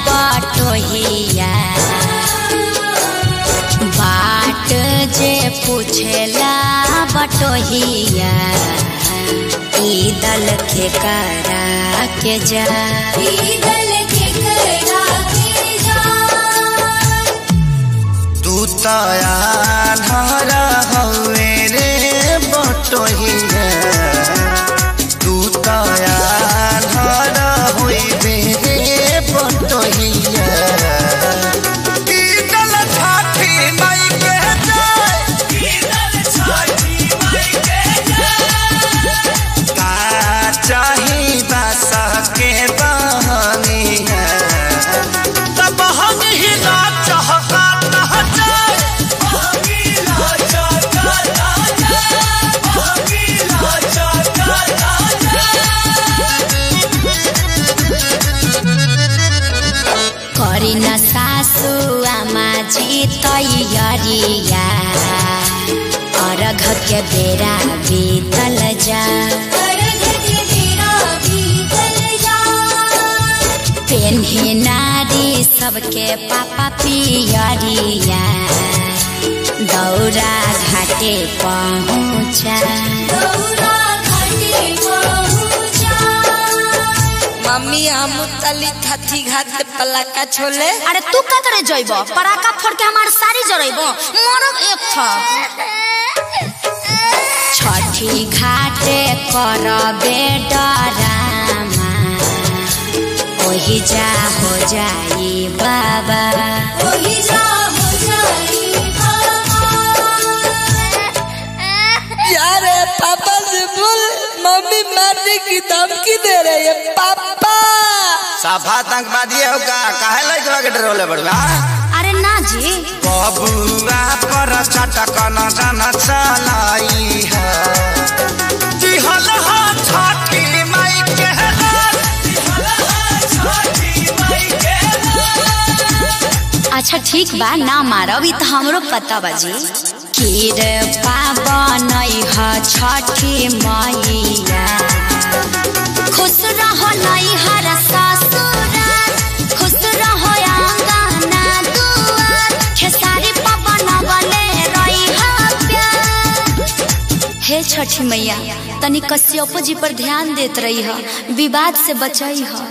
बटोहिया बाट जे पूछेला बटोहिया ईदल के करा के जा ईदल के करा के जा। तू तया धारा हवे रे बटोहिया तू तया धारा होइबे रे बटोहिया ईदल छठी माई के जाय ईदल छठी माई के जाय का चाही बासा के बहनिया तब हम ही ना चाहता ना जाए अगीला चाहता ना जाए अगीला चाहता ना करी न सासु आमा जी तैयारिया अर्घ के बेरा बीतल जा पेन्ही नारी सबके पापा पियरिया दौरा घाटे पहुँचा मम्मी हम तली थी घाट पे पलाका छोले। अरे तू का करे जइब पराका फोड़ के हमार सारी जरइब मरब एक था छठी घाटे करबे डरामा ओही जा हो जाई बाबा ओही जा हो जाई यार पापा से बोल मम्मी मारने की धमकी दे रही है पापा। साफा आतंकवादी हो का काहे लइकवा के डरोले बड़वा। अरे ना जी बबुआ पर चटक न जन चलाई है दिहल हा छठी माई के दिहल हा छठी माई के। अच्छा ठीक बा ना मारब ई त हमरो पता बाजी कीर पावन ह छठी मैया खुश रहो नैहर ससुराल खुश रहो आंगना दुआर खेसारी पवन बने रही प्यार। हे छठी मैया तनी कश्यप जी पर ध्यान देत रही ह विवाद से बचई ह।